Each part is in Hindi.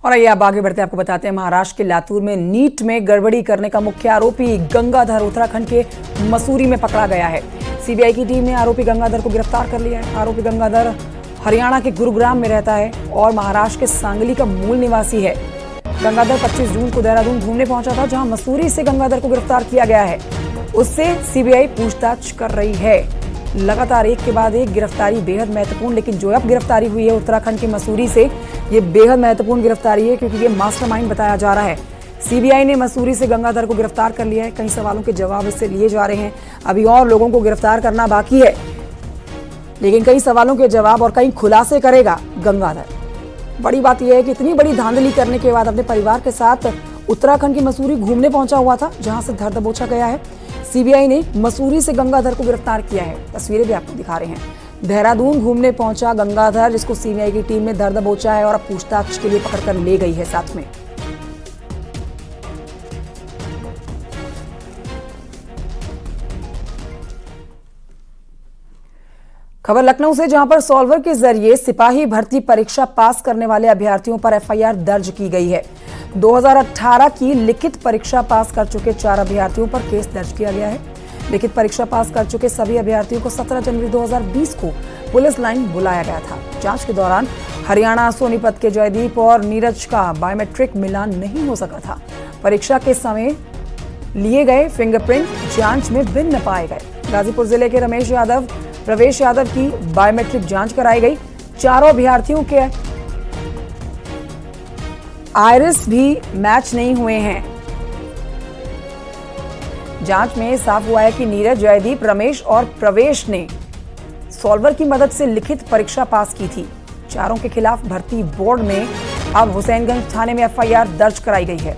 और आइए आप आगे बढ़ते हैं, आपको बताते हैं महाराष्ट्र के लातूर में नीट में गड़बड़ी करने का मुख्य आरोपी गंगाधर उत्तराखंड के मसूरी में पकड़ा गया है। सीबीआई की टीम ने आरोपी गंगाधर को गिरफ्तार कर लिया है। आरोपी गंगाधर हरियाणा के गुरुग्राम में रहता है और महाराष्ट्र के सांगली का मूल निवासी है। गंगाधर 25 जून को देहरादून घूमने पहुंचा था, जहां मसूरी से गंगाधर को गिरफ्तार किया गया है। उससे सीबीआई पूछताछ कर रही है। लगातार एक के बाद एक गिरफ्तारी बेहद महत्वपूर्ण, लेकिन जो अब गिरफ्तारी हुई है उत्तराखंड के मसूरी से, ये बेहद महत्वपूर्ण गिरफ्तारी है क्योंकि ये मास्टरमाइंड बताया जा रहा है। सीबीआई ने मसूरी से गंगाधर को गिरफ्तार कर लिया है। कई सवालों के जवाब इससे लिए जा रहे हैं। अभी और लोगों को गिरफ्तार करना बाकी है, लेकिन कई सवालों के जवाब और कई खुलासे करेगा गंगाधर। बड़ी बात यह है कि इतनी बड़ी धांधली करने के बाद अपने परिवार के साथ उत्तराखंड की मसूरी घूमने पहुंचा हुआ था, जहां से धर दबोचा गया है। सीबीआई ने मसूरी से गंगाधर को गिरफ्तार किया है। तस्वीरें भी आपको दिखा रहे हैं। देहरादून घूमने पहुंचा गंगाधर, जिसको सीबीआई की टीम ने धर दबोचा है और अब पूछताछ के लिए पकड़कर ले गई है साथ में। खबर लखनऊ से, जहां पर सॉल्वर के जरिए सिपाही भर्ती परीक्षा पास करने वाले अभ्यर्थियों पर एफआईआर दर्ज की गई है। 2018 की लिखित परीक्षा पास कर चुके 4 अभ्यर्थियों पर केस दर्ज किया गया है। लिखित परीक्षा पास कर चुके सभी अभ्यर्थियों को 17 जनवरी 2020 को पुलिस लाइन बुलाया गया था। जांच के दौरान हरियाणा सोनीपत के जयदीप और नीरज का बायोमेट्रिक मिलान नहीं हो सका था। परीक्षा के समय लिए गए फिंगरप्रिंट जांच में भिन्न पाए गए। गाजीपुर जिले के रमेश यादव, प्रवेश यादव की बायोमेट्रिक जांच कराई गई। चारों अभ्यर्थियों के आइरिस भी मैच नहीं हुए हैं। जांच में साफ हुआ है कि नीरज, जयदीप, रमेश और प्रवेश ने सॉल्वर की मदद से लिखित परीक्षा पास की थी। चारों के खिलाफ भर्ती बोर्ड में अब हुसैनगंज थाने में एफआईआर दर्ज कराई गई है।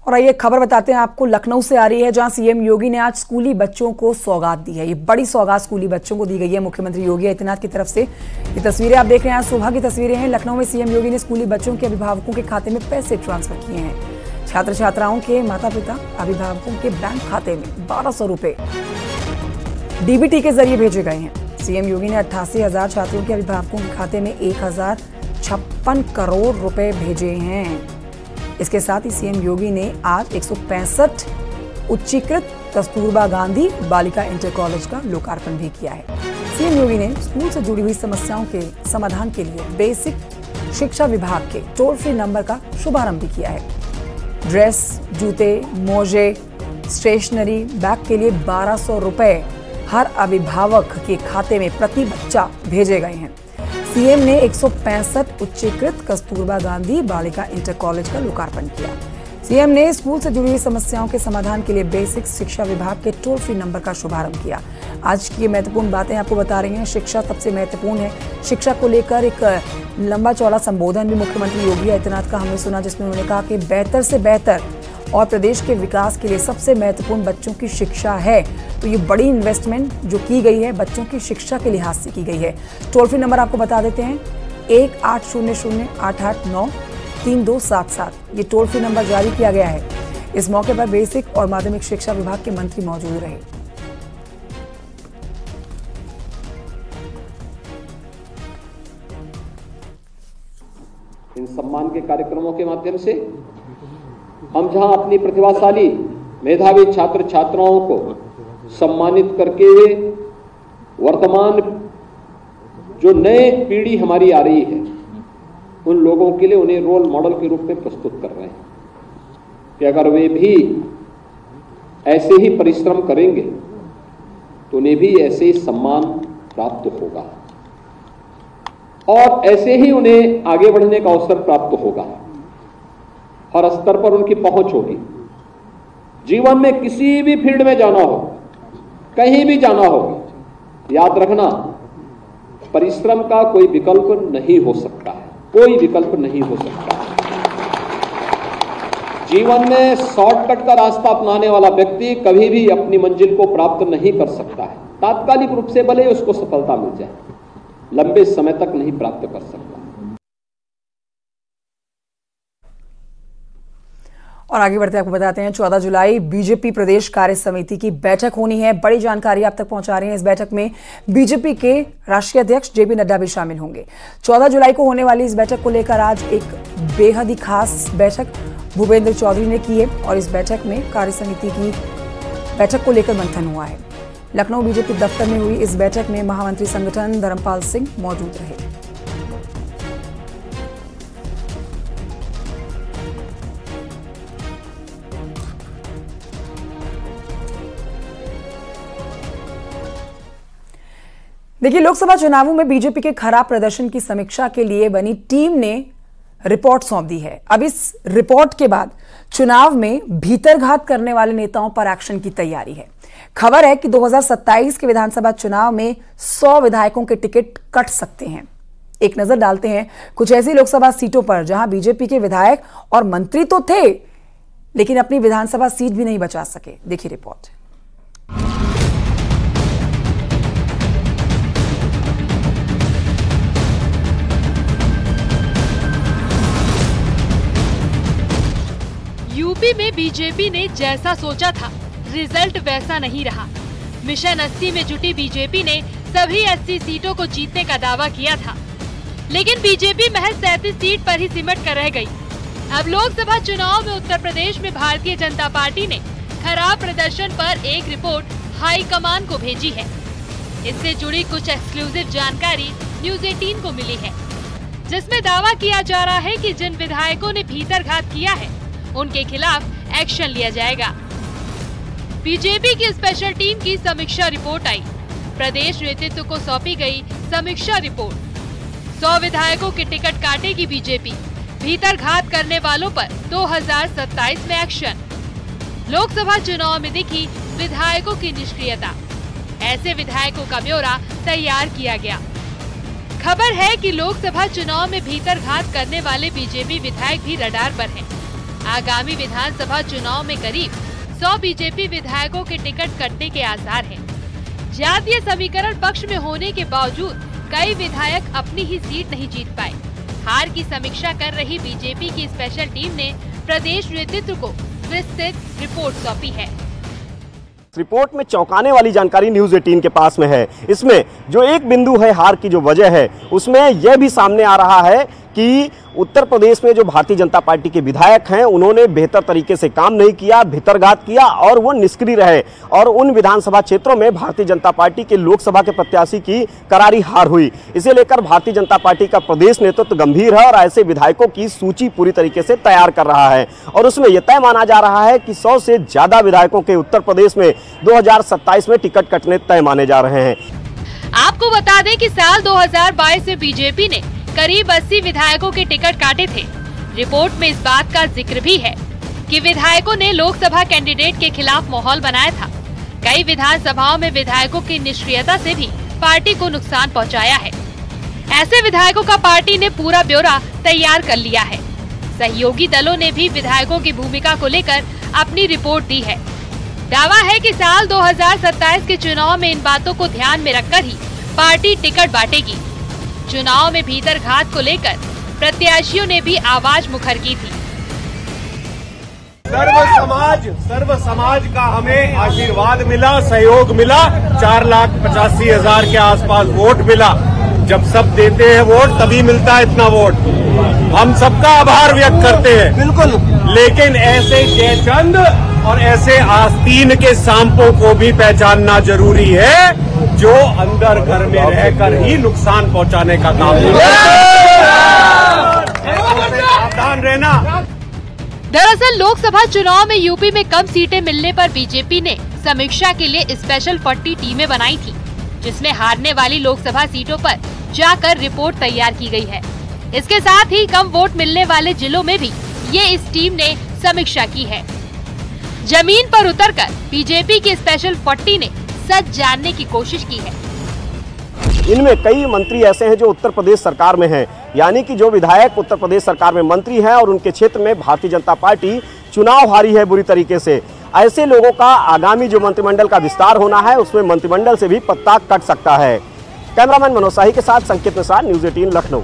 और आइए खबर बताते हैं आपको, लखनऊ से आ रही है, जहां सीएम योगी ने आज स्कूली बच्चों को सौगात दी है। ये बड़ी सौगात स्कूली बच्चों को दी गई है मुख्यमंत्री योगी आदित्यनाथ की तरफ से। ये तस्वीरें आप देख रहे हैं, आज सुबह की तस्वीरें हैं। लखनऊ में सीएम योगी ने स्कूली बच्चों के अभिभावकों के खाते में पैसे ट्रांसफर किए हैं। छात्र छात्राओं के माता पिता अभिभावकों के बैंक खाते में 1200 रुपए डीबीटी के जरिए भेजे गए हैं। सीएम योगी ने 88,000 छात्रों के अभिभावकों के खाते में 1056 करोड़ रुपए भेजे हैं। इसके साथ ही सीएम योगी ने आज 165 उच्चीकृत कस्तूरबा गांधी बालिका इंटर कॉलेज का लोकार्पण भी किया है। सीएम योगी ने स्कूल से जुड़ी हुई समस्याओं के समाधान के लिए बेसिक शिक्षा विभाग के टोल फ्री नंबर का शुभारंभ भी किया है। ड्रेस, जूते, मोजे, स्टेशनरी, बैग के लिए 1200 रुपए हर अभिभावक के खाते में प्रति बच्चा भेजे गए हैं। सीएम ने 165 उच्चीकृत कस्तूरबा गांधी बालिका इंटर कॉलेज का लोकार्पण किया। सीएम ने स्कूल से जुड़ी हुई समस्याओं के समाधान के लिए बेसिक शिक्षा विभाग के टोल फ्री नंबर का शुभारंभ किया। आज की महत्वपूर्ण बातें आपको बता रही हैं। शिक्षा सबसे महत्वपूर्ण है। शिक्षा को लेकर एक लंबा चौड़ा संबोधन भी मुख्यमंत्री योगी आदित्यनाथ का हमने सुना, जिसमें उन्होंने कहा कि बेहतर से बेहतर और प्रदेश के विकास के लिए सबसे महत्वपूर्ण बच्चों की शिक्षा है। तो ये बड़ी इन्वेस्टमेंट जो की गई है बच्चों की शिक्षा के लिहाज से की गई है। टोल फ्री नंबर आपको बता देते हैं, 1800-889-3277। ये टोल फ्री नंबर जारी किया गया है। इस मौके पर बेसिक और माध्यमिक शिक्षा विभाग के मंत्री मौजूद रहे। इन सम्मान के कार्यक्रमों के माध्यम से हम जहां अपनी प्रतिभाशाली मेधावी छात्र छात्राओं को सम्मानित करके वर्तमान जो नए पीढ़ी हमारी आ रही है उन लोगों के लिए उन्हें रोल मॉडल के रूप में प्रस्तुत कर रहे हैं कि अगर वे भी ऐसे ही परिश्रम करेंगे तो उन्हें भी ऐसे ही सम्मान प्राप्त होगा और ऐसे ही उन्हें आगे बढ़ने का अवसर प्राप्त होगा। हर स्तर पर उनकी पहुंच होगी। जीवन में किसी भी फील्ड में जाना हो, कहीं भी जाना हो, याद रखना परिश्रम का कोई विकल्प नहीं हो सकता है। कोई विकल्प नहीं हो सकता है। जीवन में शॉर्टकट का रास्ता अपनाने वाला व्यक्ति कभी भी अपनी मंजिल को प्राप्त नहीं कर सकता है। तात्कालिक रूप से भले उसको सफलता मिल जाए, लंबे समय तक नहीं प्राप्त कर सकता। और आगे बढ़ते आपको बताते हैं 14 जुलाई बीजेपी प्रदेश कार्य समिति की बैठक होनी है। बड़ी जानकारी आप तक पहुंचा रहे हैं। इस बैठक में बीजेपी के राष्ट्रीय अध्यक्ष जेपी नड्डा भी शामिल होंगे। 14 जुलाई को होने वाली इस बैठक को लेकर आज एक बेहद ही खास बैठक भूपेंद्र चौधरी ने की है और इस बैठक में कार्य समिति की बैठक को लेकर मंथन हुआ है। लखनऊ बीजेपी दफ्तर में हुई इस बैठक में महामंत्री संगठन धर्मपाल सिंह मौजूद रहे। देखिए, लोकसभा चुनावों में बीजेपी के खराब प्रदर्शन की समीक्षा के लिए बनी टीम ने रिपोर्ट सौंप दी है। अब इस रिपोर्ट के बाद चुनाव में भीतरघात करने वाले नेताओं पर एक्शन की तैयारी है। खबर है कि 2027 के विधानसभा चुनाव में 100 विधायकों के टिकट कट सकते हैं। एक नजर डालते हैं कुछ ऐसी लोकसभा सीटों पर जहां बीजेपी के विधायक और मंत्री तो थे, लेकिन अपनी विधानसभा सीट भी नहीं बचा सके। देखिए रिपोर्ट। यूपी में बीजेपी ने जैसा सोचा था रिजल्ट वैसा नहीं रहा। मिशन 80 में जुटी बीजेपी ने सभी 80 सीटों को जीतने का दावा किया था, लेकिन बीजेपी महज 37 सीट पर ही सिमट कर रह गई। अब लोकसभा चुनाव में उत्तर प्रदेश में भारतीय जनता पार्टी ने खराब प्रदर्शन पर एक रिपोर्ट हाईकमान को भेजी है। इससे जुड़ी कुछ एक्सक्लूसिव जानकारी न्यूज़ 18 को मिली है, जिसमें दावा किया जा रहा है कि जिन विधायकों ने भीतरघात किया है उनके खिलाफ एक्शन लिया जाएगा। बीजेपी की स्पेशल टीम की समीक्षा रिपोर्ट आई। प्रदेश नेतृत्व को सौंपी गई समीक्षा रिपोर्ट। 100 विधायकों के टिकट काटेगी बीजेपी। भीतरघात करने वालों पर 2027 में एक्शन। लोकसभा चुनाव में दिखी विधायकों की निष्क्रियता। ऐसे विधायकों का ब्यौरा तैयार किया गया। खबर है कि लोकसभा चुनाव में भीतरघात करने वाले बीजेपी विधायक भी रडार पर हैं। आगामी विधानसभा चुनाव में करीब 100 बीजेपी विधायकों के टिकट कटने के आसार हैं। जातीय समीकरण पक्ष में होने के बावजूद कई विधायक अपनी ही सीट नहीं जीत पाए। हार की समीक्षा कर रही बीजेपी की स्पेशल टीम ने प्रदेश नेतृत्व को विस्तृत रिपोर्ट सौंपी है। रिपोर्ट में चौंकाने वाली जानकारी न्यूज़ 18 के पास में है। इसमें जो एक बिंदु है हार की जो वजह है, उसमें यह भी सामने आ रहा है कि उत्तर प्रदेश में जो भारतीय जनता पार्टी के विधायक हैं उन्होंने बेहतर तरीके से काम नहीं किया, भीतरघात किया और वो निष्क्रिय रहे और उन विधानसभा क्षेत्रों में भारतीय जनता पार्टी के लोकसभा के प्रत्याशी की करारी हार हुई। इसे लेकर भारतीय जनता पार्टी का प्रदेश नेतृत्व गंभीर है और ऐसे विधायकों की सूची पूरी तरीके से तैयार कर रहा है और उसमें यह तय माना जा रहा है कि 100 से ज्यादा विधायकों के उत्तर प्रदेश में 2027 में टिकट कटने तय माने जा रहे हैं। आपको बता दें कि साल 2022 में बीजेपी ने करीब 80 विधायकों के टिकट काटे थे। रिपोर्ट में इस बात का जिक्र भी है कि विधायकों ने लोकसभा कैंडिडेट के खिलाफ माहौल बनाया था। कई विधानसभाओं में विधायकों की निष्क्रियता से भी पार्टी को नुकसान पहुंचाया है। ऐसे विधायकों का पार्टी ने पूरा ब्यौरा तैयार कर लिया है। सहयोगी दलों ने भी विधायकों की भूमिका को लेकर अपनी रिपोर्ट दी है। दावा है कि साल 2027 के चुनाव में इन बातों को ध्यान में रखकर ही पार्टी टिकट बांटेगी। चुनाव में भीतरघात को लेकर प्रत्याशियों ने भी आवाज मुखर की थी। सर्व समाज का हमें आशीर्वाद मिला, सहयोग मिला। 4,85,000 के आसपास वोट मिला। जब सब देते हैं वोट तभी मिलता है इतना वोट। हम सबका आभार व्यक्त करते हैं, बिल्कुल। लेकिन ऐसे जयचंद और ऐसे आस्तीन के सांपों को भी पहचानना जरूरी है, जो अंदर घर में रहकर ही नुकसान पहुंचाने का काम करते हैं। सावधान रहना। दरअसल लोकसभा चुनाव में यूपी में कम सीटें मिलने पर बीजेपी ने समीक्षा के लिए स्पेशल 40 टीमें बनाई थी, जिसमें हारने वाली लोकसभा सीटों पर जाकर रिपोर्ट तैयार की गई है। इसके साथ ही कम वोट मिलने वाले जिलों में भी ये इस टीम ने समीक्षा की है। जमीन पर उतरकर बीजेपी की स्पेशल 40 ने सच जानने की कोशिश की है। इनमें कई मंत्री ऐसे हैं जो उत्तर प्रदेश सरकार में हैं, यानी कि जो विधायक उत्तर प्रदेश सरकार में मंत्री हैं और उनके क्षेत्र में भारतीय जनता पार्टी चुनाव हारी है बुरी तरीके से। ऐसे लोगों का आगामी जो मंत्रिमंडल का विस्तार होना है उसमें मंत्रिमंडल से भी पत्ता कट सकता है। कैमरामैन मनोज शाही के साथ संकेत निसार, न्यूज़ 18 लखनऊ।